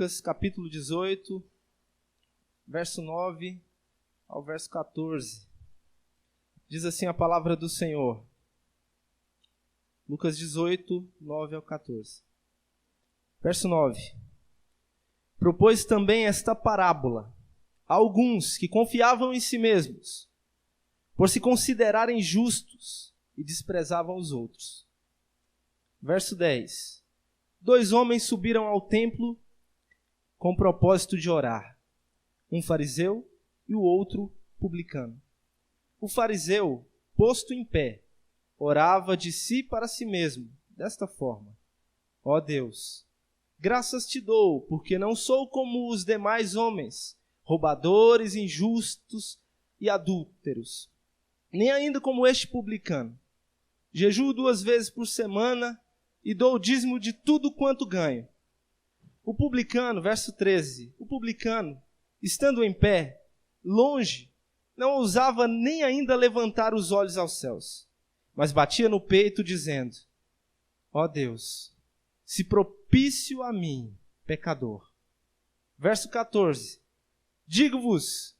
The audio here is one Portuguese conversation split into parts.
Lucas capítulo 18, verso 9 ao verso 14. Diz assim a palavra do Senhor. Lucas 18, 9 ao 14. Verso 9. Propôs também esta parábola a alguns que confiavam em si mesmos, por se considerarem justos, e desprezavam os outros. Verso 10. 2 homens subiram ao templo com o propósito de orar, um fariseu e o outro publicano. O fariseu, posto em pé, orava de si para si mesmo, desta forma: ó Deus, graças te dou, porque não sou como os demais homens, roubadores, injustos e adúlteros, nem ainda como este publicano. Jejuo 2 vezes por semana e dou o dízimo de tudo quanto ganho. O publicano, verso 13, o publicano, estando em pé, longe, não ousava nem ainda levantar os olhos aos céus, mas batia no peito, dizendo: ó Deus, se propício a mim, pecador. Verso 14, digo-vos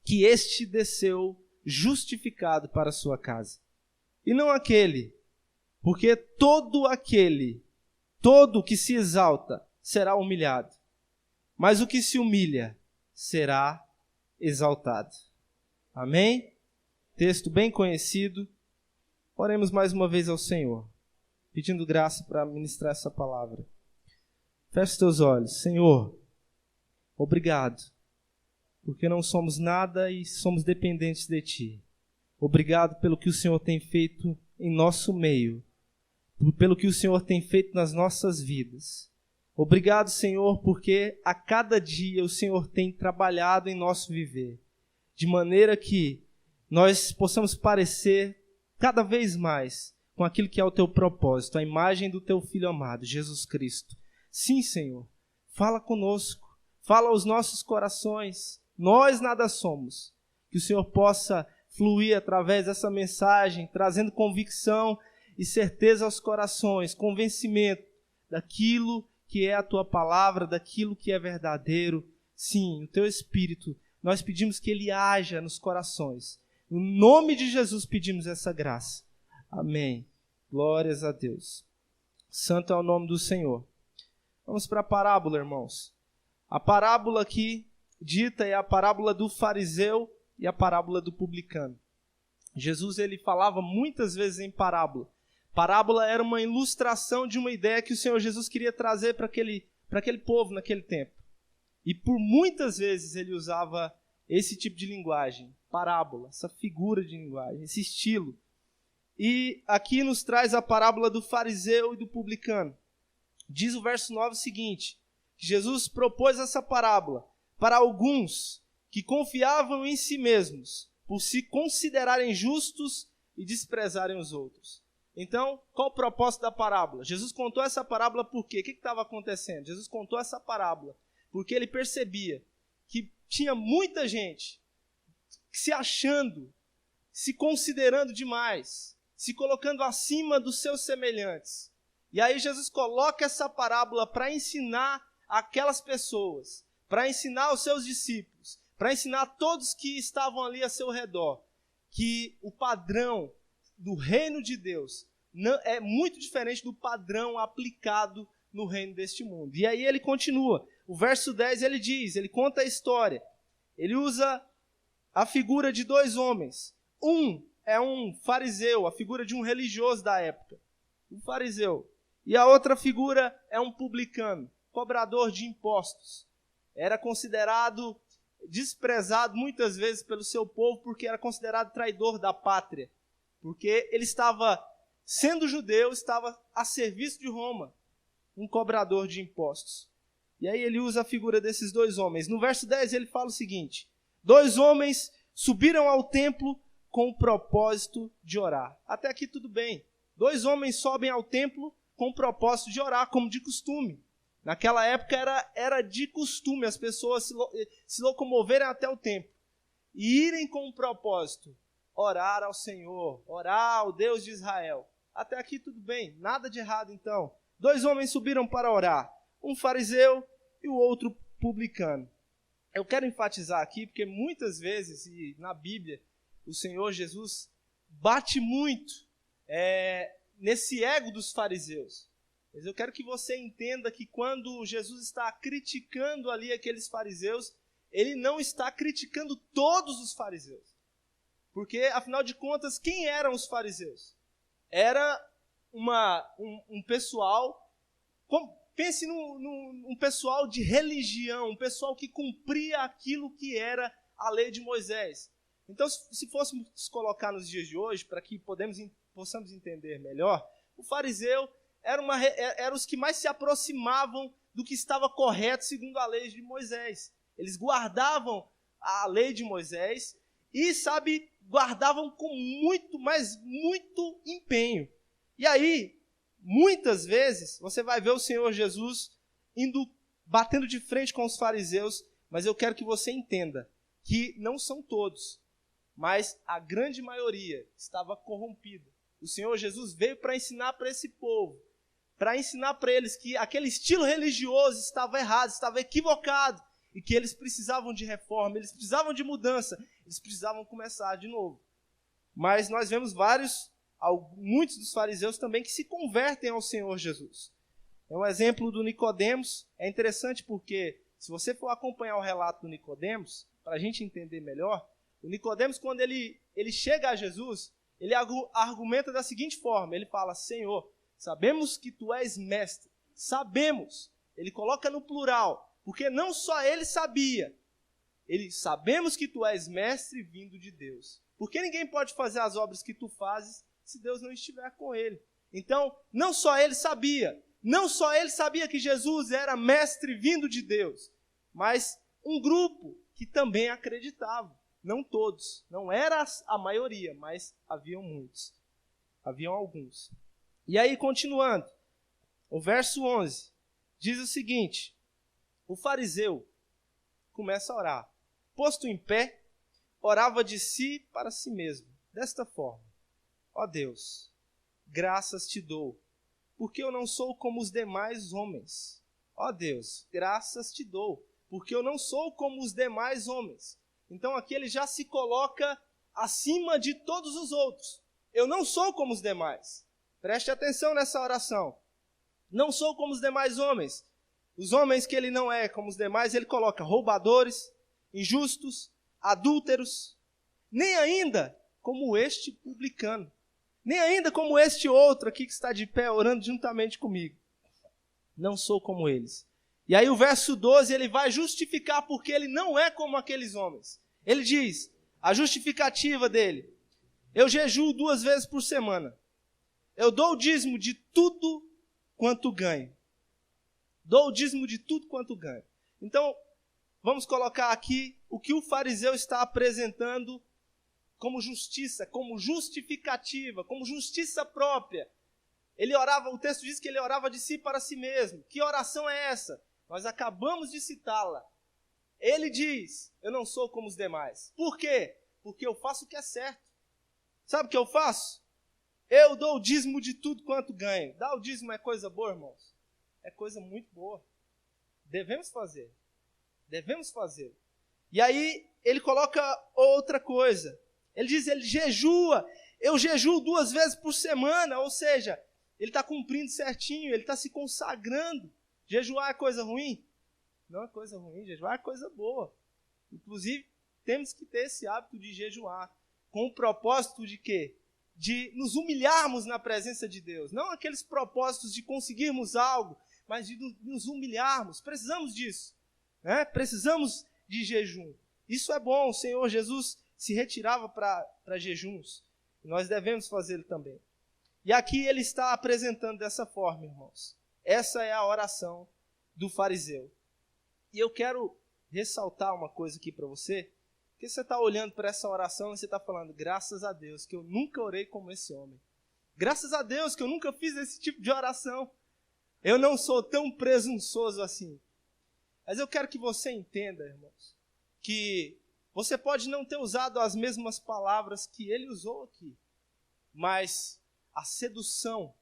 que este desceu justificado para a sua casa, e não aquele, porque todo que se exalta será humilhado, mas o que se humilha será exaltado. Amém? Texto bem conhecido. Oremos mais uma vez ao Senhor, pedindo graça para ministrar essa palavra. Feche os teus olhos. Senhor, obrigado, porque não somos nada e somos dependentes de Ti. Obrigado pelo que o Senhor tem feito em nosso meio, pelo que o Senhor tem feito nas nossas vidas. Obrigado, Senhor, porque a cada dia o Senhor tem trabalhado em nosso viver, de maneira que nós possamos parecer cada vez mais com aquilo que é o Teu propósito, a imagem do Teu Filho amado, Jesus Cristo. Sim, Senhor, fala conosco, fala aos nossos corações. Nós nada somos. Que o Senhor possa fluir através dessa mensagem, trazendo convicção e certeza aos corações, convencimento daquilo que é a Tua palavra, daquilo que é verdadeiro. Sim, o Teu Espírito, nós pedimos que Ele haja nos corações. No nome de Jesus pedimos essa graça. Amém. Glórias a Deus. Santo é o nome do Senhor. Vamos para a parábola, irmãos. A parábola aqui dita é a parábola do fariseu e a parábola do publicano. Jesus ele falava muitas vezes em parábola. Parábola era uma ilustração de uma ideia que o Senhor Jesus queria trazer para aquele povo naquele tempo. E por muitas vezes ele usava esse tipo de linguagem, parábola, essa figura de linguagem, esse estilo. E aqui nos traz a parábola do fariseu e do publicano. Diz o verso 9 o seguinte: Jesus propôs essa parábola para alguns que confiavam em si mesmos, por se considerarem justos e desprezarem os outros. Então, qual o propósito da parábola? Jesus contou essa parábola por quê? O que estava acontecendo? Jesus contou essa parábola porque ele percebia que tinha muita gente se achando, se considerando demais, se colocando acima dos seus semelhantes. E aí Jesus coloca essa parábola para ensinar aquelas pessoas, para ensinar os seus discípulos, para ensinar todos que estavam ali a seu redor, que o padrão do reino de Deus é muito diferente do padrão aplicado no reino deste mundo. E aí ele continua. O verso 10 ele conta a história. Ele usa a figura de 2 homens. Um é um fariseu, a figura de um religioso da época, um fariseu. E a outra figura é um publicano, cobrador de impostos. Era considerado, desprezado muitas vezes pelo seu povo, porque era considerado traidor da pátria. Porque ele estava, sendo judeu, estava a serviço de Roma, um cobrador de impostos. E aí ele usa a figura desses 2 homens. No verso 10 ele fala o seguinte: 2 homens subiram ao templo com o propósito de orar. Até aqui tudo bem. 2 homens sobem ao templo com o propósito de orar, como de costume. Naquela época era de costume as pessoas se locomoverem até o templo e irem com o propósito, orar ao Senhor, orar ao Deus de Israel. Até aqui tudo bem, nada de errado então. 2 homens subiram para orar, um fariseu e o outro publicano. Eu quero enfatizar aqui, porque muitas vezes, e na Bíblia, o Senhor Jesus bate muito nesse ego dos fariseus. Mas eu quero que você entenda que quando Jesus está criticando ali aqueles fariseus, ele não está criticando todos os fariseus. Porque, afinal de contas, quem eram os fariseus? Era um pessoal, pense num pessoal de religião, um pessoal que cumpria aquilo que era a lei de Moisés. Então, se fôssemos colocar nos dias de hoje, para que possamos entender melhor, o fariseu era os que mais se aproximavam do que estava correto segundo a lei de Moisés. Eles guardavam a lei de Moisés e, guardavam com muito, mas muito empenho. E aí, muitas vezes, você vai ver o Senhor Jesus batendo de frente com os fariseus, mas eu quero que você entenda que não são todos, mas a grande maioria estava corrompida. O Senhor Jesus veio para ensinar para esse povo, para ensinar para eles que aquele estilo religioso estava errado, estava equivocado, e que eles precisavam de reforma, eles precisavam de mudança, eles precisavam começar de novo. Mas nós vemos muitos dos fariseus também que se convertem ao Senhor Jesus. É um exemplo do Nicodemos. É interessante porque, se você for acompanhar o relato do Nicodemos, para a gente entender melhor, o Nicodemos, quando ele chega a Jesus, ele argumenta da seguinte forma, ele fala: Senhor, sabemos que tu és mestre, sabemos, ele coloca no plural, porque não só ele sabia, sabemos que tu és mestre vindo de Deus, porque ninguém pode fazer as obras que tu fazes se Deus não estiver com ele. Então, não só ele sabia que Jesus era mestre vindo de Deus, mas um grupo que também acreditava. Não todos, não era a maioria, mas haviam muitos. Haviam alguns. E aí, continuando, o verso 11 diz o seguinte: o fariseu começa a orar. Posto em pé, orava de si para si mesmo, desta forma: ó Deus, graças te dou, porque eu não sou como os demais homens. Ó Deus, graças te dou, porque eu não sou como os demais homens. Então aqui ele já se coloca acima de todos os outros. Eu não sou como os demais. Preste atenção nessa oração. Não sou como os demais homens. Os homens que ele não é como os demais, ele coloca roubadores, injustos, adúlteros, nem ainda como este publicano, nem ainda como este outro aqui que está de pé orando juntamente comigo. Não sou como eles. E aí o verso 12, ele vai justificar porque ele não é como aqueles homens. Ele diz, a justificativa dele: eu jejuo 2 vezes por semana. Eu dou o dízimo de tudo quanto ganho. Dou o dízimo de tudo quanto ganho. Então, vamos colocar aqui o que o fariseu está apresentando como justiça, como justificativa, como justiça própria. Ele orava, o texto diz que ele orava de si para si mesmo. Que oração é essa? Nós acabamos de citá-la. Ele diz: eu não sou como os demais. Por quê? Porque eu faço o que é certo. Sabe o que eu faço? Eu dou o dízimo de tudo quanto ganho. Dar o dízimo é coisa boa, irmãos? É coisa muito boa. Devemos fazer. Devemos fazer. E aí ele coloca outra coisa. Ele diz, ele jejua. Eu jejuo 2 vezes por semana. Ou seja, ele está cumprindo certinho, ele está se consagrando. Jejuar é coisa ruim? Não é coisa ruim, jejuar é coisa boa. Inclusive, temos que ter esse hábito de jejuar. Com o propósito de quê? De nos humilharmos na presença de Deus. Não aqueles propósitos de conseguirmos algo, mas de nos humilharmos. Precisamos disso. Né? Precisamos de jejum. Isso é bom. O Senhor Jesus se retirava para jejuns. E nós devemos fazê-lo também. E aqui ele está apresentando dessa forma, irmãos. Essa é a oração do fariseu. E eu quero ressaltar uma coisa aqui para você, porque você está olhando para essa oração e você está falando: graças a Deus que eu nunca orei como esse homem. Graças a Deus que eu nunca fiz esse tipo de oração. Eu não sou tão presunçoso assim. Mas eu quero que você entenda, irmãos, que você pode não ter usado as mesmas palavras que ele usou aqui, mas a sedução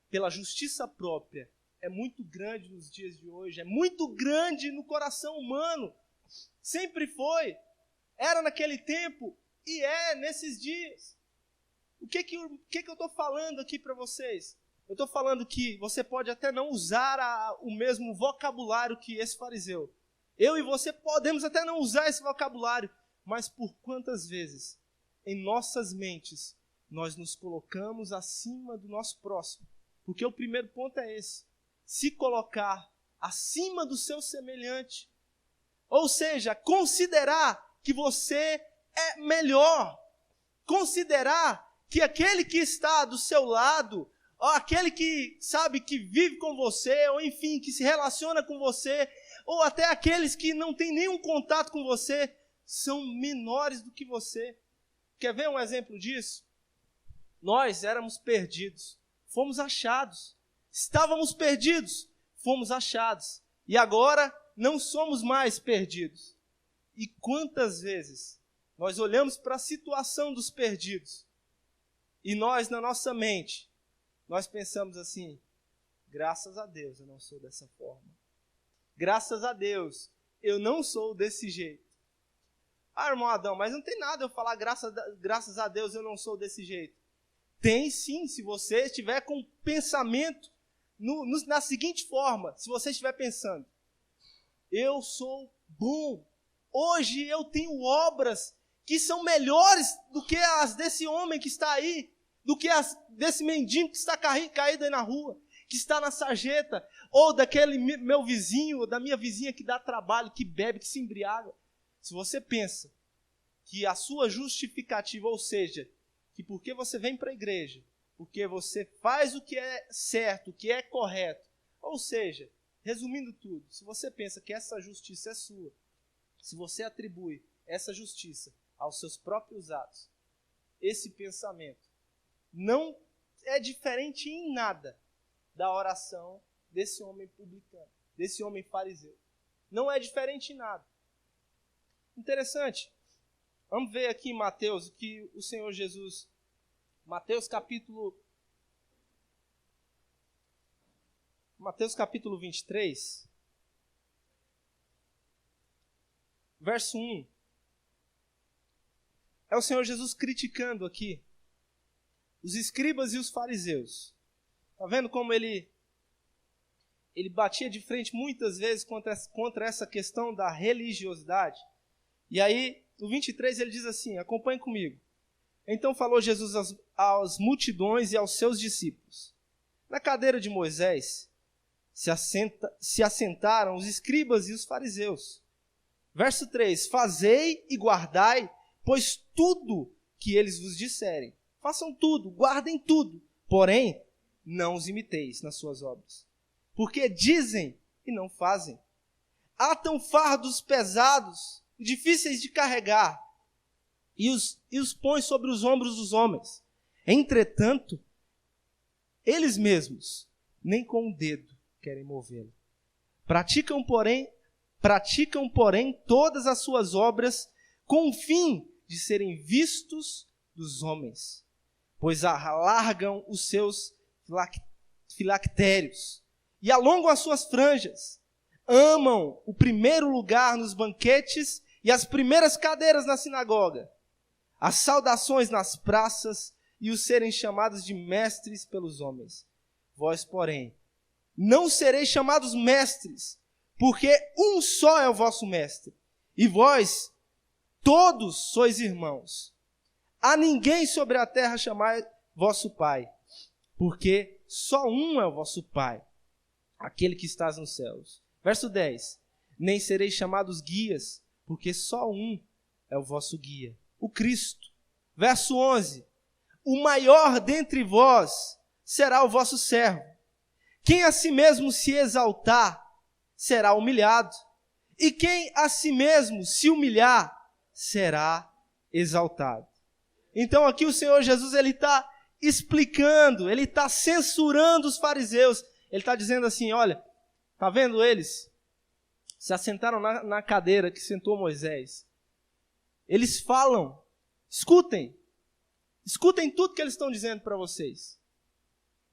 pela justiça própria é muito grande nos dias de hoje, é muito grande no coração humano. Sempre foi, era naquele tempo e é nesses dias. O que eu estou falando aqui para vocês? Eu estou falando que você pode até não usar o mesmo vocabulário que esse fariseu. Eu e você podemos até não usar esse vocabulário, mas por quantas vezes em nossas mentes nós nos colocamos acima do nosso próximo? Porque o primeiro ponto é esse: se colocar acima do seu semelhante. Ou seja, considerar que você é melhor. Considerar que aquele que está do seu lado, ou aquele que sabe que vive com você, ou enfim, que se relaciona com você, ou até aqueles que não têm nenhum contato com você, são menores do que você. Quer ver um exemplo disso? Nós éramos perdidos, fomos achados. Estávamos perdidos, fomos achados. E agora não somos mais perdidos. E quantas vezes nós olhamos para a situação dos perdidos e nós, na nossa mente, nós pensamos assim: graças a Deus eu não sou dessa forma. Graças a Deus eu não sou desse jeito. Ah, irmão Adão, mas não tem nada eu falar graças a Deus eu não sou desse jeito. Tem sim, se você estiver com o pensamento na seguinte forma: se você estiver pensando, eu sou bom, hoje eu tenho obras que são melhores do que as desse homem que está aí, do que as desse mendigo que está caído aí na rua, que está na sarjeta, ou daquele meu vizinho, ou da minha vizinha que dá trabalho, que bebe, que se embriaga. Se você pensa que a sua justificativa, ou seja, que porque você vem para a igreja, porque você faz o que é certo, o que é correto, ou seja, resumindo tudo, se você pensa que essa justiça é sua, se você atribui essa justiça aos seus próprios atos, esse pensamento não é diferente em nada da oração desse homem publicano, desse homem fariseu. Não é diferente em nada. Interessante. Vamos ver aqui em Mateus o que o Senhor Jesus, Mateus capítulo 23, verso 1. É o Senhor Jesus criticando aqui os escribas e os fariseus. Está vendo como ele batia de frente muitas vezes contra essa questão da religiosidade? E aí, no 23 ele diz assim, acompanhe comigo. Então falou Jesus às multidões e aos seus discípulos: na cadeira de Moisés se assentaram os escribas e os fariseus. Verso 3, fazei e guardai, pois tudo que eles vos disserem. Façam tudo, guardem tudo, porém não os imiteis nas suas obras. Porque dizem e não fazem. Atam fardos pesados e difíceis de carregar, e os põem sobre os ombros dos homens. Entretanto, eles mesmos nem com o dedo querem movê-lo. Praticam, porém, todas as suas obras com o fim de serem vistos dos homens, pois alargam os seus filactérios e alongam as suas franjas. Amam o primeiro lugar nos banquetes e as primeiras cadeiras na sinagoga, as saudações nas praças e os serem chamados de mestres pelos homens. Vós, porém, não sereis chamados mestres, porque um só é o vosso mestre, e vós todos sois irmãos. A ninguém sobre a terra chamai vosso pai, porque só um é o vosso pai, aquele que estás nos céus. Verso 10. Nem sereis chamados guias, porque só um é o vosso guia, o Cristo. Verso 11. O maior dentre vós será o vosso servo. Quem a si mesmo se exaltar, será humilhado. E quem a si mesmo se humilhar, será exaltado. Então aqui o Senhor Jesus, ele está explicando, ele está censurando os fariseus. Ele está dizendo assim, olha, está vendo eles? Se assentaram na cadeira que sentou Moisés. Eles falam, escutem tudo que eles estão dizendo para vocês.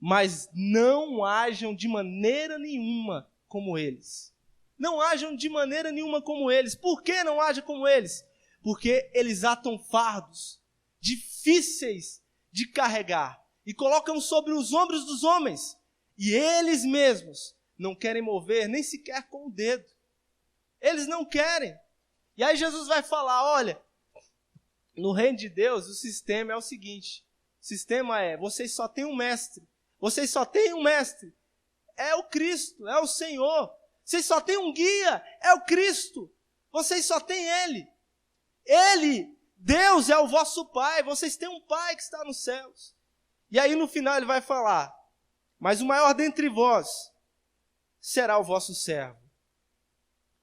mas não hajam de maneira nenhuma como eles. Não hajam de maneira nenhuma como eles. Por que não hajam como eles? Porque eles atam fardos difíceis de carregar e colocam sobre os ombros dos homens, e eles mesmos não querem mover nem sequer com o dedo. Eles não querem. E aí Jesus vai falar, olha, no reino de Deus o sistema é o seguinte, o sistema é, vocês só têm um mestre, vocês só têm um mestre, é o Cristo, é o Senhor. Vocês só têm um guia, é o Cristo, vocês só têm Ele. Ele, Deus é o vosso Pai, vocês têm um Pai que está nos céus. E aí no final ele vai falar, mas o maior dentre vós será o vosso servo.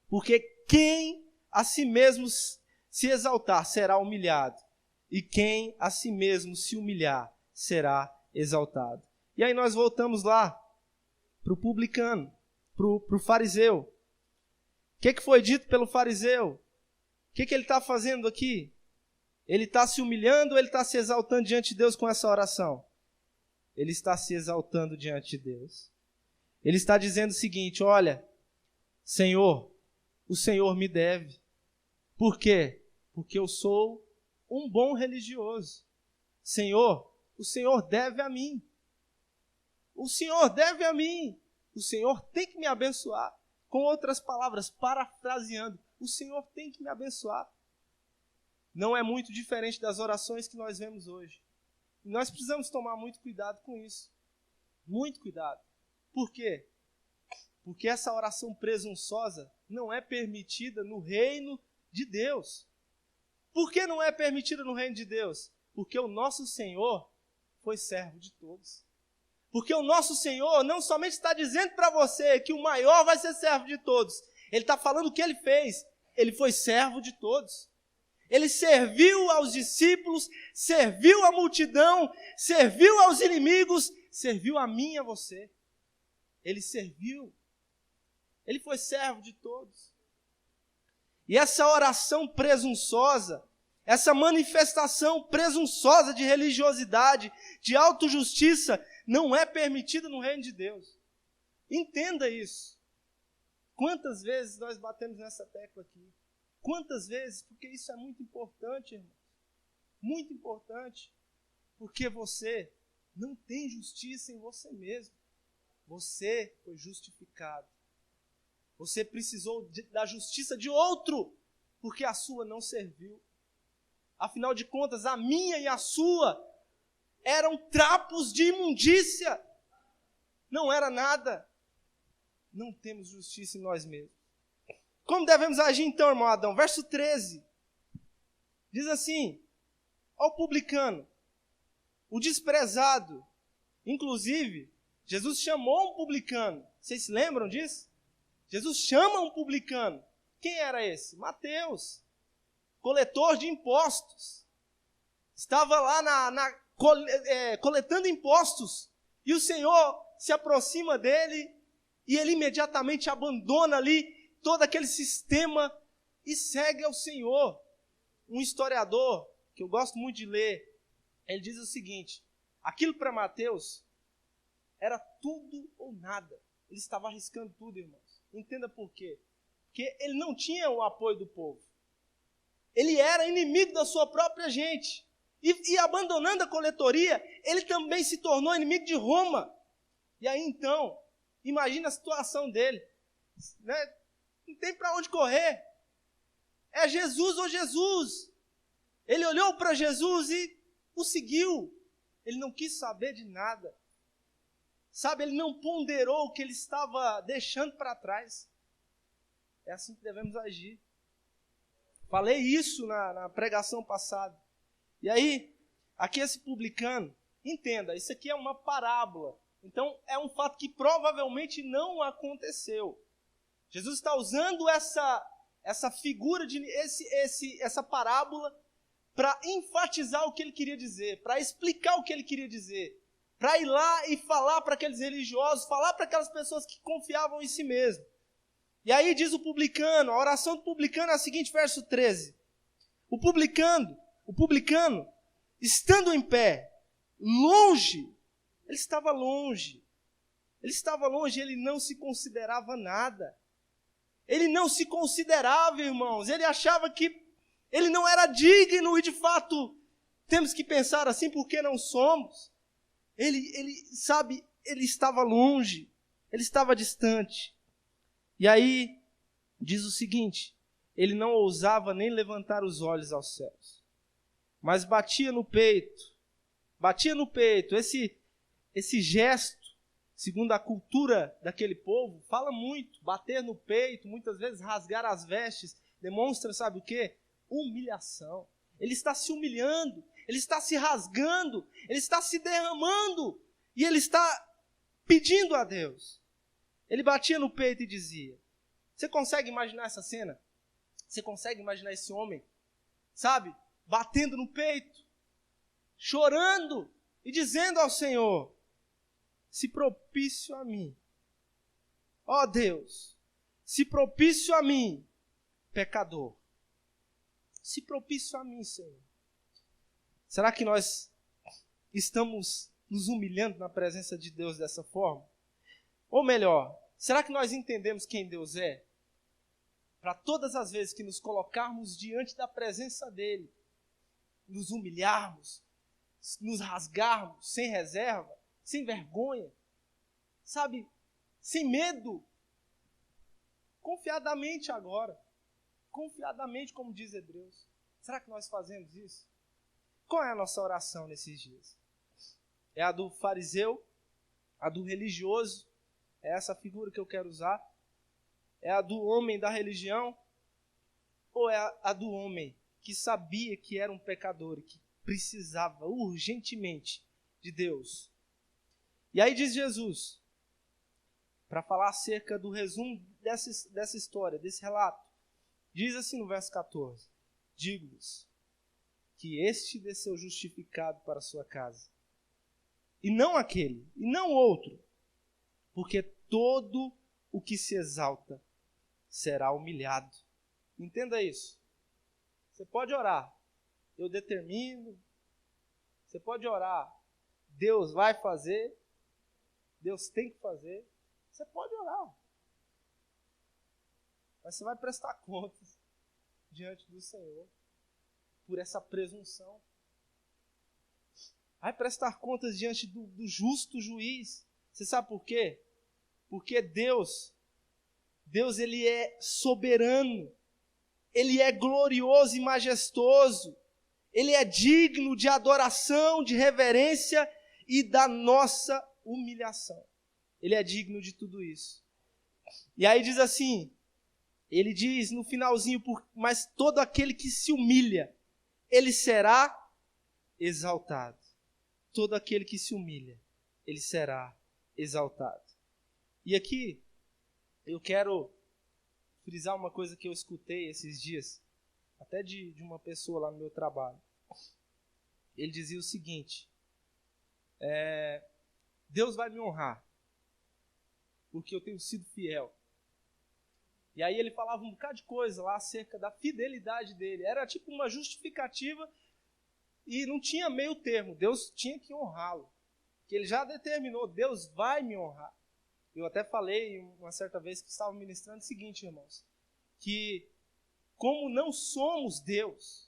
Porque quem a si mesmo se exaltar será humilhado, e quem a si mesmo se humilhar será exaltado. E aí nós voltamos lá para o publicano, para o fariseu. O que foi dito pelo fariseu? O que ele está fazendo aqui? Ele está se humilhando ou ele está se exaltando diante de Deus com essa oração? Ele está se exaltando diante de Deus. Ele está dizendo o seguinte, olha, Senhor, o Senhor me deve. Por quê? Porque eu sou um bom religioso. Senhor, o Senhor deve a mim. O Senhor deve a mim. O Senhor tem que me abençoar. Com outras palavras, parafraseando, o Senhor tem que me abençoar. Não é muito diferente das orações que nós vemos hoje. E nós precisamos tomar muito cuidado com isso. Muito cuidado. Por quê? Porque essa oração presunçosa não é permitida no reino de Deus. Por que não é permitida no reino de Deus? Porque o nosso Senhor foi servo de todos. Porque o nosso Senhor não somente está dizendo para você que o maior vai ser servo de todos. Ele está falando o que ele fez. Ele foi servo de todos. Ele serviu aos discípulos, serviu à multidão, serviu aos inimigos, serviu a mim e a você. Ele serviu. Ele foi servo de todos. E essa oração presunçosa, essa manifestação presunçosa de religiosidade, de autojustiça, não é permitida no reino de Deus. Entenda isso. Quantas vezes nós batemos nessa tecla aqui? Quantas vezes? Porque isso é muito importante, irmão. Muito importante. Porque você não tem justiça em você mesmo. Você foi justificado. Você precisou da justiça de outro, porque a sua não serviu. Afinal de contas, a minha e a sua eram trapos de imundícia. Não era nada. Não temos justiça em nós mesmos. Como devemos agir então, irmão Adão? Verso 13. Diz assim, ao publicano, o desprezado. Inclusive, Jesus chamou um publicano. Vocês se lembram disso? Jesus chama um publicano. Quem era esse? Mateus, coletor de impostos. Estava lá coletando impostos. E o Senhor se aproxima dele e ele imediatamente abandona ali todo aquele sistema e segue ao Senhor. Um historiador, que eu gosto muito de ler, ele diz o seguinte, aquilo para Mateus era tudo ou nada. Ele estava arriscando tudo, irmãos. Entenda por quê. Porque ele não tinha o apoio do povo. Ele era inimigo da sua própria gente. E abandonando a coletoria, ele também se tornou inimigo de Roma. E aí então, imagina a situação dele. Né? Não tem para onde correr. É Jesus ou Jesus. Ele olhou para Jesus e o seguiu. Ele não quis saber de nada. Sabe, ele não ponderou o que ele estava deixando para trás. É assim que devemos agir. Falei isso na pregação passada. E aí, aqui esse publicano, entenda, isso aqui é uma parábola. Então, é um fato que provavelmente não aconteceu. Jesus está usando essa figura, essa parábola, para enfatizar o que ele queria dizer, para explicar o que ele queria dizer, para ir lá e falar para aqueles religiosos, falar para aquelas pessoas que confiavam em si mesmo. E aí diz o publicano, a oração do publicano é a seguinte, verso 13. O publicano, estando em pé, longe Ele estava longe. Ele estava longe, ele não se considerava nada. Ele não se considerava, irmãos. Ele achava que ele não era digno e, de fato, temos que pensar assim porque não somos. Ele estava longe. Ele estava distante. E aí, diz o seguinte, ele não ousava nem levantar os olhos aos céus, mas batia no peito. Esse gesto, segundo a cultura daquele povo, fala muito. Bater no peito, muitas vezes rasgar as vestes, demonstra, sabe o quê? Humilhação. Ele está se humilhando, ele está se rasgando, ele está se derramando, e ele está pedindo a Deus. Ele batia no peito e dizia, você consegue imaginar essa cena? Você consegue imaginar esse homem, sabe, batendo no peito, chorando e dizendo ao Senhor, se propício a mim, ó Deus, se propício a mim, pecador, se propício a mim, Senhor. Será que nós estamos nos humilhando na presença de Deus dessa forma? Ou melhor, será que nós entendemos quem Deus é? Para todas as vezes que nos colocarmos diante da presença dEle, nos humilharmos, nos rasgarmos sem reserva, sem vergonha, sabe, sem medo, confiadamente agora, confiadamente, como diz Hebreus. Será que nós fazemos isso? Qual é a nossa oração nesses dias? É a do fariseu? A do religioso? É essa figura que eu quero usar? É a do homem da religião? Ou é a do homem que sabia que era um pecador e que precisava urgentemente de Deus? E aí diz Jesus, para falar acerca do resumo dessa história, desse relato, diz assim no verso 14, digo-vos que este desceu justificado para a sua casa, e não aquele, e não outro, porque todo o que se exalta será humilhado. Entenda isso. Você pode orar, eu determino. Você pode orar, Deus vai fazer, Deus tem que fazer. Você pode orar, mas você vai prestar contas diante do Senhor por essa presunção. Vai prestar contas diante do justo juiz. Você sabe por quê? Porque Deus ele é soberano, ele é glorioso e majestoso, ele é digno de adoração, de reverência e da nossa humilhação. Ele é digno de tudo isso. E aí diz assim, ele diz no finalzinho, mas todo aquele que se humilha, ele será exaltado. Todo aquele que se humilha, ele será exaltado. E aqui, eu quero frisar uma coisa que eu escutei esses dias, até de uma pessoa lá no meu trabalho. Ele dizia o seguinte, Deus vai me honrar, porque eu tenho sido fiel. E aí ele falava um bocado de coisa lá acerca da fidelidade dele. Era tipo uma justificativa e não tinha meio termo. Deus tinha que honrá-lo. Que ele já determinou, Deus vai me honrar. Eu até falei uma certa vez que estava ministrando o seguinte, irmãos, que como não somos Deus,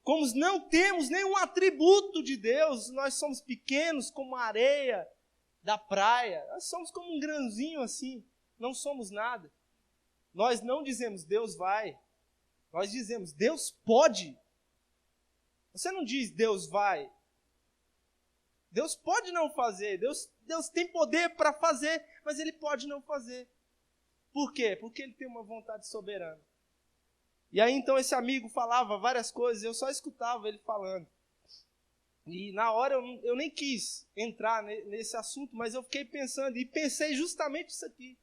como não temos nenhum atributo de Deus, nós somos pequenos como a areia da praia, nós somos como um grãozinho assim, não somos nada. Nós não dizemos Deus vai, nós dizemos Deus pode. Você não diz Deus vai. Deus pode não fazer, Deus tem poder para fazer, mas Ele pode não fazer. Por quê? Porque Ele tem uma vontade soberana. E aí então esse amigo falava várias coisas, eu só escutava ele falando. E na hora eu nem quis entrar nesse assunto, mas eu fiquei pensando, e pensei justamente isso aqui.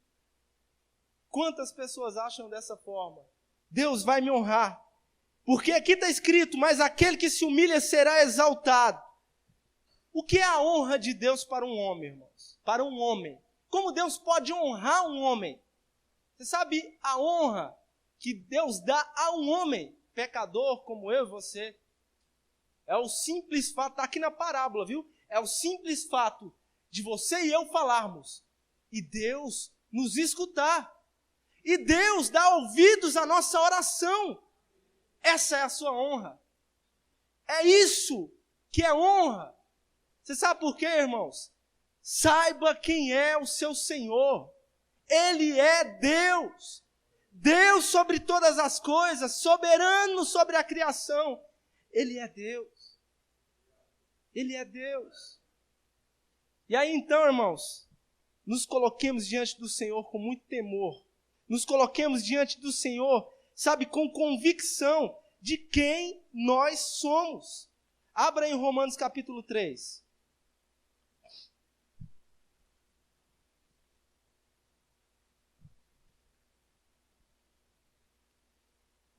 Quantas pessoas acham dessa forma? Deus vai me honrar. Porque aqui está escrito, mas aquele que se humilha será exaltado. O que é a honra de Deus para um homem, irmãos? Para um homem. Como Deus pode honrar um homem? Você sabe a honra que Deus dá a um homem, pecador como eu e você? É o simples fato, está aqui na parábola, viu? É o simples fato de você e eu falarmos, e Deus nos escutar, e Deus dá ouvidos à nossa oração. Essa é a sua honra. É isso que é honra. Você sabe por quê, irmãos? Saiba quem é o seu Senhor. Ele é Deus. Deus sobre todas as coisas, soberano sobre a criação. Ele é Deus. Ele é Deus. E aí então, irmãos, nos coloquemos diante do Senhor com muito temor. Nos coloquemos diante do Senhor, sabe, com convicção de quem nós somos. Abra em Romanos capítulo 3.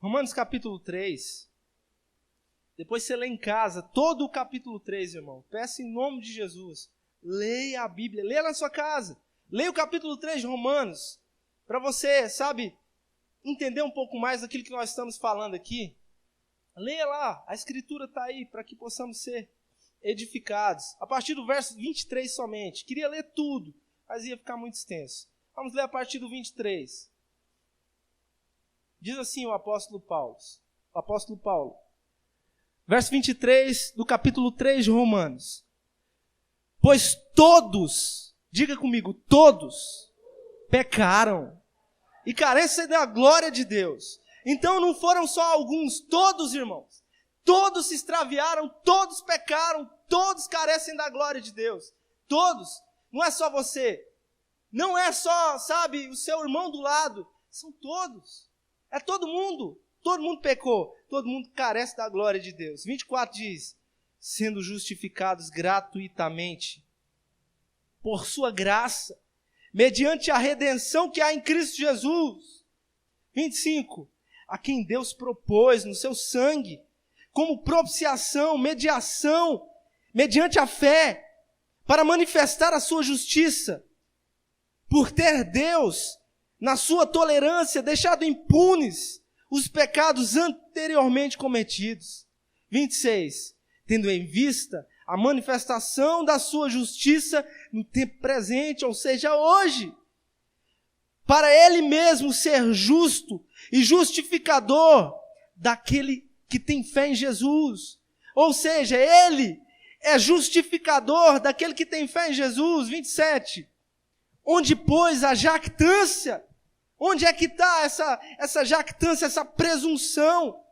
Romanos capítulo 3. Depois você lê em casa todo o capítulo 3, irmão. Peça em nome de Jesus. Leia a Bíblia, leia na sua casa. Leia o capítulo 3 de Romanos, para você, sabe, entender um pouco mais daquilo que nós estamos falando aqui. Leia lá, a Escritura está aí para que possamos ser edificados. A partir do verso 23 somente. Queria ler tudo, mas ia ficar muito extenso. Vamos ler a partir do 23. Diz assim o apóstolo Paulo. Verso 23 do capítulo 3 de Romanos. Pois todos, diga comigo, todos pecaram e carecem da glória de Deus. Então não foram só alguns, todos, irmãos. Todos se extraviaram, todos pecaram, todos carecem da glória de Deus. Todos. Não é só você. Não é só, sabe, o seu irmão do lado. São todos. É todo mundo. Todo mundo pecou. Todo mundo carece da glória de Deus. 24 diz, sendo justificados gratuitamente por sua graça, mediante a redenção que há em Cristo Jesus. 25, a quem Deus propôs no seu sangue, como propiciação, mediação, mediante a fé, para manifestar a sua justiça, por ter Deus, na sua tolerância, deixado impunes os pecados anteriormente cometidos. 26, tendo em vista a manifestação da sua justiça no tempo presente, ou seja, hoje, para ele mesmo ser justo e justificador daquele que tem fé em Jesus. Ou seja, ele é justificador daquele que tem fé em Jesus. 27. Onde, pois, a jactância? Onde é que está essa jactância, essa presunção,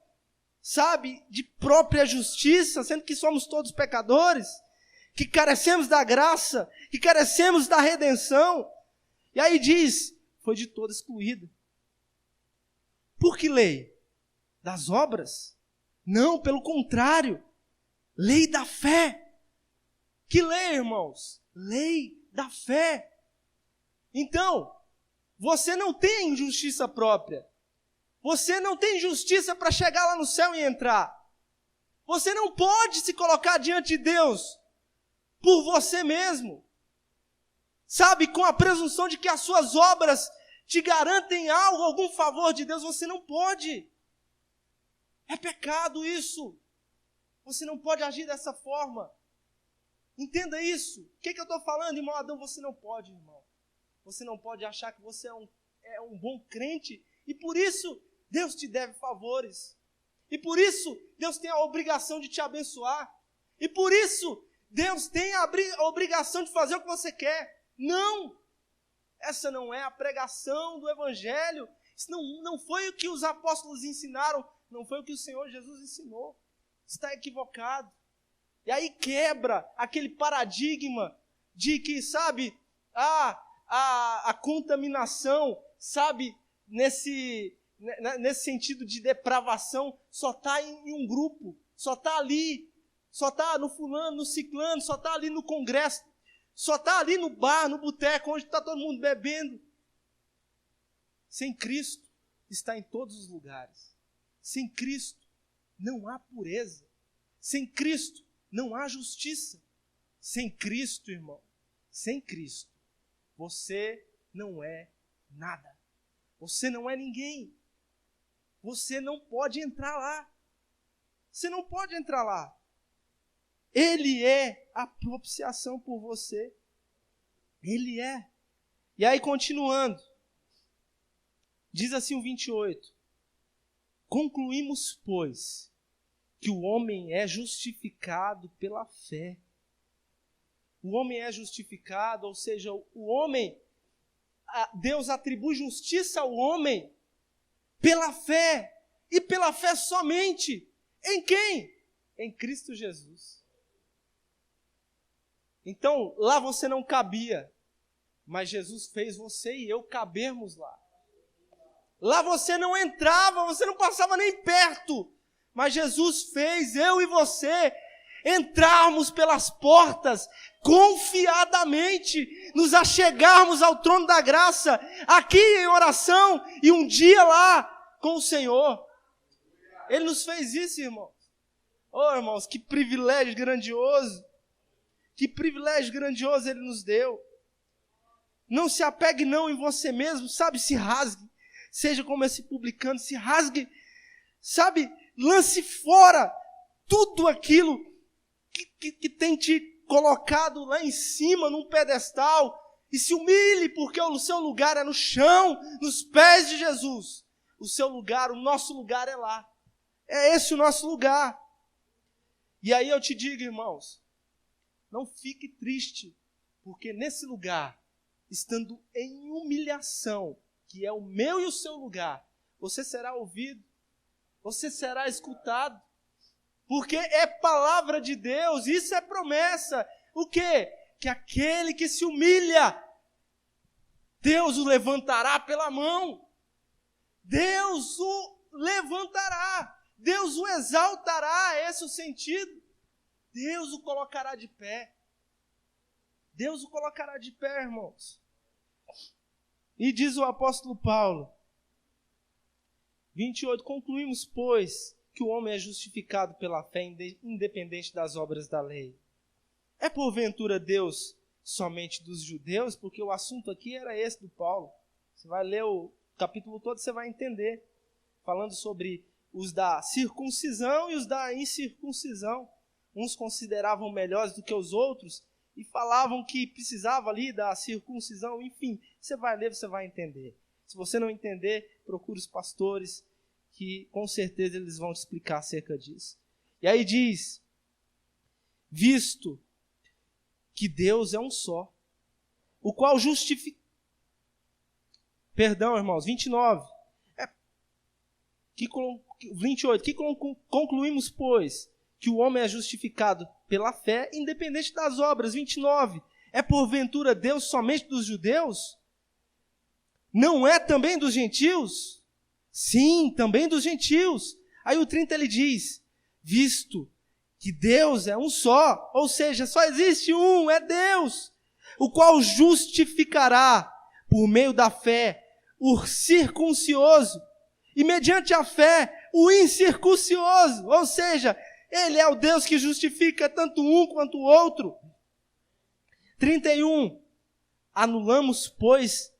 sabe, de própria justiça, sendo que somos todos pecadores, que carecemos da graça, que carecemos da redenção? E aí diz, foi de toda excluída. Por que lei? Das obras? Não, pelo contrário, lei da fé. Que lei, irmãos? Lei da fé. Então, você não tem justiça própria. Você não tem justiça para chegar lá no céu e entrar. Você não pode se colocar diante de Deus por você mesmo. Sabe, com a presunção de que as suas obras te garantem algo, algum favor de Deus. Você não pode. É pecado isso. Você não pode agir dessa forma. Entenda isso. O que eu estou falando, irmão Adão? Você não pode, irmão. Você não pode achar que você é um bom crente e por isso Deus te deve favores. E por isso Deus tem a obrigação de te abençoar. E por isso Deus tem a obrigação de fazer o que você quer. Não! Essa não é a pregação do Evangelho. Isso não foi o que os apóstolos ensinaram. Não foi o que o Senhor Jesus ensinou. Está equivocado. E aí quebra aquele paradigma de que, sabe, a contaminação, sabe, nesse sentido de depravação, só está em um grupo, só está ali, só está no fulano, no ciclano, só está ali no congresso, só está ali no bar, no boteco, onde está todo mundo bebendo. Sem Cristo, está em todos os lugares. Sem Cristo, não há pureza. Sem Cristo, não há justiça. Sem Cristo, irmão, sem Cristo, você não é nada. Você não é ninguém. Você não pode entrar lá. Você não pode entrar lá. Ele é a propiciação por você. Ele é. E aí, continuando, diz assim o 28. Concluímos, pois, que o homem é justificado pela fé. O homem é justificado, ou seja, o homem, Deus atribui justiça ao homem pela fé. E pela fé somente. Em quem? Em Cristo Jesus. Então, lá você não cabia, mas Jesus fez você e eu cabermos lá. Lá você não entrava, você não passava nem perto, mas Jesus fez eu e você entrarmos pelas portas confiadamente, nos achegarmos ao trono da graça, aqui em oração e um dia lá com o Senhor. Ele nos fez isso, irmãos. Oh, irmãos, que privilégio grandioso. Que privilégio grandioso Ele nos deu. Não se apegue não em você mesmo, sabe? Se rasgue. Seja como esse publicano, se rasgue. Sabe? Lance fora tudo aquilo que tem te colocado lá em cima, num pedestal. E se humilhe, porque o seu lugar é no chão, nos pés de Jesus. O seu lugar, o nosso lugar é lá. É esse o nosso lugar. E aí eu te digo, irmãos, não fique triste, porque nesse lugar, estando em humilhação, que é o meu e o seu lugar, você será ouvido, você será escutado, porque é palavra de Deus, isso é promessa. O quê? Que aquele que se humilha, Deus o levantará pela mão, Deus o levantará, Deus o exaltará, esse é o sentido. Deus o colocará de pé. Deus o colocará de pé, irmãos. E diz o apóstolo Paulo, 28, concluímos, pois, que o homem é justificado pela fé, independente das obras da lei. É porventura Deus somente dos judeus? Porque o assunto aqui era esse do Paulo. Você vai ler o capítulo todo, você vai entender. Falando sobre os da circuncisão e os da incircuncisão. Uns consideravam melhores do que os outros e falavam que precisava ali da circuncisão. Enfim, você vai ler, você vai entender. Se você não entender, procure os pastores, que com certeza eles vão te explicar acerca disso. E aí diz, visto que Deus é um só, o qual justifica... Perdão, irmãos, 29. 28. Que concluímos, pois, que o homem é justificado pela fé, independente das obras. 29. É porventura Deus somente dos judeus? Não é também dos gentios? Sim, também dos gentios. Aí o 30 ele diz, visto que Deus é um só, ou seja, só existe um, é Deus, o qual justificará por meio da fé o circuncioso e mediante a fé o incircuncioso, ou seja, Ele é o Deus que justifica tanto um quanto o outro. 31. Anulamos, pois,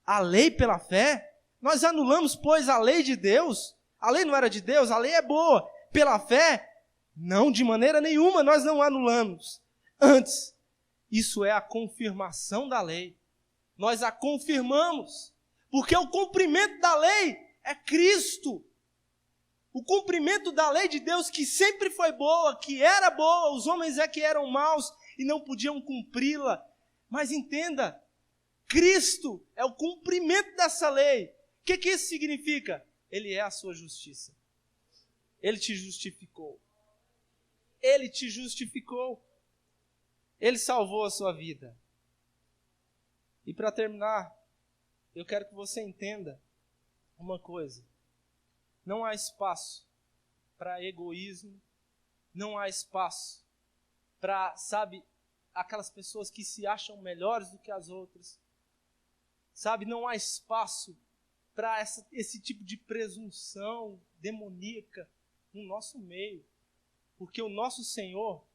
a lei pela fé? Nós anulamos, pois, a lei de Deus? A lei não era de Deus, a lei é boa. Pela fé? Não, de maneira nenhuma nós não anulamos. Antes, isso é a confirmação da lei. Nós a confirmamos, porque o cumprimento da lei é Cristo. O cumprimento da lei de Deus, que sempre foi boa, que era boa, os homens é que eram maus e não podiam cumpri-la. Mas entenda, Cristo é o cumprimento dessa lei. O que isso significa? Ele é a sua justiça. Ele te justificou. Ele te justificou. Ele salvou a sua vida. E para terminar, eu quero que você entenda uma coisa. Não há espaço para egoísmo, não há espaço para, sabe, aquelas pessoas que se acham melhores do que as outras. Sabe, não há espaço para esse tipo de presunção demoníaca no nosso meio. Porque o nosso Senhor,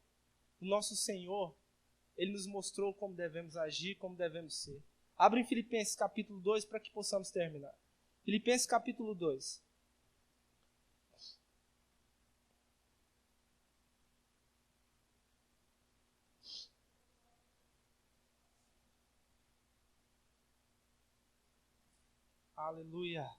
Ele nos mostrou como devemos agir, como devemos ser. Abra em Filipenses capítulo 2 para que possamos terminar. Filipenses capítulo 2. Aleluia.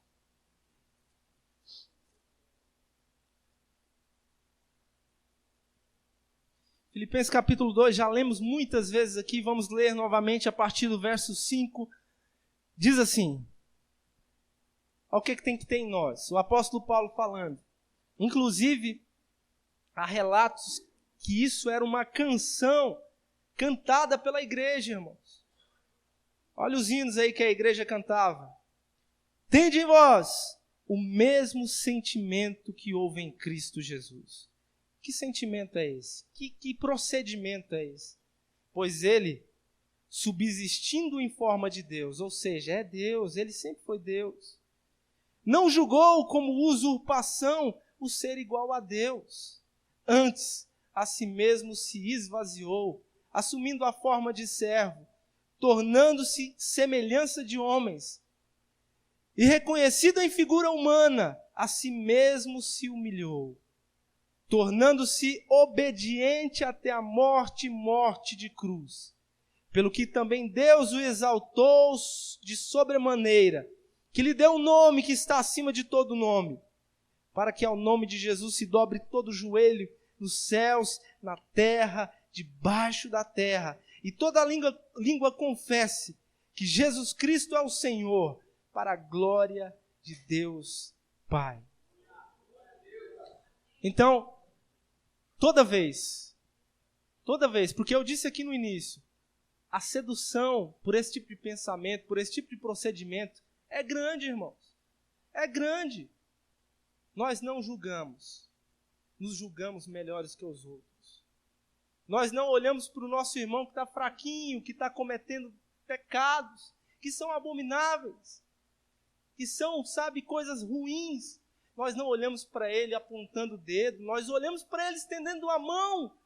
Filipenses capítulo 2, já lemos muitas vezes aqui, vamos ler novamente a partir do verso 5. Diz assim: olha o que tem que ter em nós. O apóstolo Paulo falando. Inclusive, há relatos que isso era uma canção cantada pela igreja, irmãos. Olha os hinos aí que a igreja cantava. Tende em vós o mesmo sentimento que houve em Cristo Jesus. Que sentimento é esse? Que procedimento é esse? Pois ele, subsistindo em forma de Deus, ou seja, é Deus, ele sempre foi Deus, não julgou como usurpação o ser igual a Deus. Antes, a si mesmo se esvaziou, assumindo a forma de servo, tornando-se semelhança de homens. E reconhecido em figura humana, a si mesmo se humilhou, tornando-se obediente até a morte de cruz. Pelo que também Deus o exaltou de sobremaneira, que lhe deu um nome que está acima de todo nome, para que ao nome de Jesus se dobre todo o joelho, nos céus, na terra, debaixo da terra, e toda língua confesse que Jesus Cristo é o Senhor, para a glória de Deus Pai. Então, toda vez, porque eu disse aqui no início, a sedução por esse tipo de pensamento, por esse tipo de procedimento, é grande, irmãos. É grande. Nós não julgamos, nos julgamos melhores que os outros. Nós não olhamos para o nosso irmão que está fraquinho, que está cometendo pecados, que são abomináveis, que são, coisas ruins. Nós não olhamos para ele apontando o dedo, nós olhamos para ele estendendo a mão,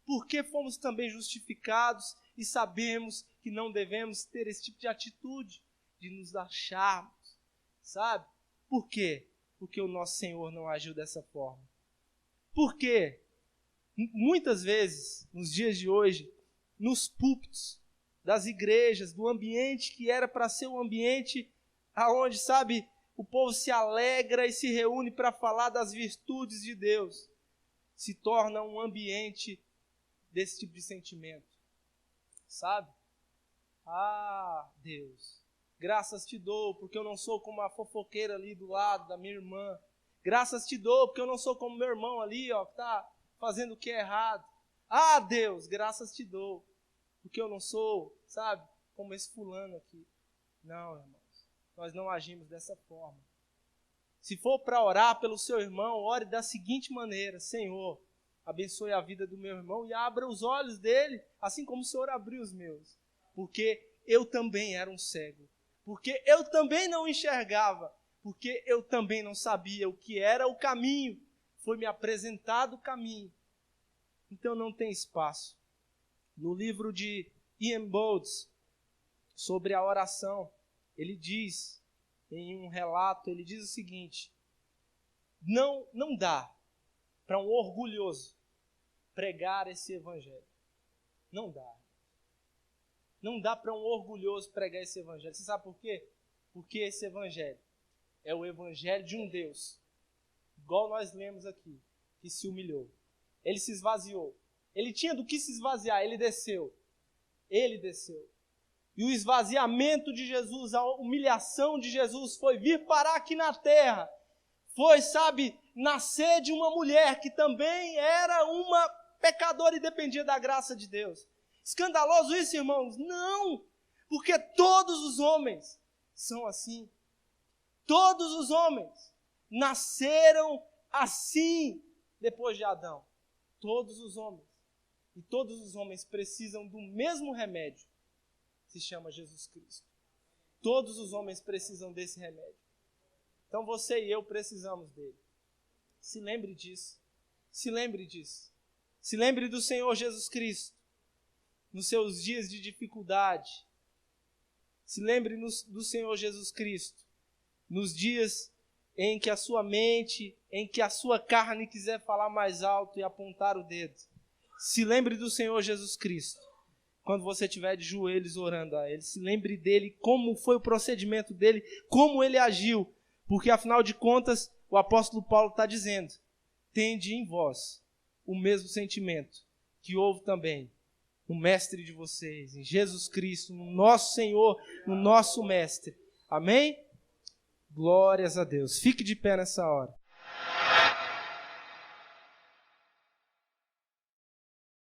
porque fomos também justificados e sabemos que não devemos ter esse tipo de atitude, de nos acharmos, sabe? Por quê? Porque o nosso Senhor não agiu dessa forma. Por quê? Muitas vezes, nos dias de hoje, nos púlpitos das igrejas, do ambiente que era para ser um ambiente aonde, o povo se alegra e se reúne para falar das virtudes de Deus, se torna um ambiente desse tipo de sentimento, Ah, Deus, graças te dou, porque eu não sou como a fofoqueira ali do lado da minha irmã. Graças te dou, porque eu não sou como meu irmão ali, que está fazendo o que é errado. Ah, Deus, graças te dou, porque eu não sou, como esse fulano aqui. Não, irmãos, nós não agimos dessa forma. Se for para orar pelo seu irmão, ore da seguinte maneira: Senhor, abençoe a vida do meu irmão e abra os olhos dele, assim como o Senhor abriu os meus. Porque eu também era um cego. Porque eu também não enxergava. Porque eu também não sabia o que era o caminho. Foi me apresentado o caminho. Então não tem espaço. No livro de Ian Boltz, sobre a oração, ele diz, em um relato, ele diz o seguinte: não dá para um orgulhoso pregar esse evangelho. Não dá. Não dá para um orgulhoso pregar esse evangelho. Você sabe por quê? Porque esse evangelho é o evangelho de um Deus, igual nós lemos aqui, que se humilhou. Ele se esvaziou. Ele tinha do que se esvaziar, ele desceu. Ele desceu. E o esvaziamento de Jesus, a humilhação de Jesus foi vir parar aqui na terra. Foi, nascer de uma mulher que também era uma pecadora e dependia da graça de Deus. Escandaloso isso, irmãos? Não! Porque todos os homens são assim. Todos os homens nasceram assim depois de Adão. Todos os homens. E todos os homens precisam do mesmo remédio. Se chama Jesus Cristo. Todos os homens precisam desse remédio. Então você e eu precisamos dele. Se lembre disso. Se lembre disso. Se lembre do Senhor Jesus Cristo nos seus dias de dificuldade. Se lembre do Senhor Jesus Cristo nos dias em que a sua mente, em que a sua carne quiser falar mais alto e apontar o dedo. Se lembre do Senhor Jesus Cristo quando você estiver de joelhos orando a Ele, se lembre dele, como foi o procedimento dele, como ele agiu, porque afinal de contas, o apóstolo Paulo está dizendo, tende em vós o mesmo sentimento que houve também no mestre de vocês, em Jesus Cristo, no nosso Senhor, no nosso mestre. Amém? Glórias a Deus. Fique de pé nessa hora.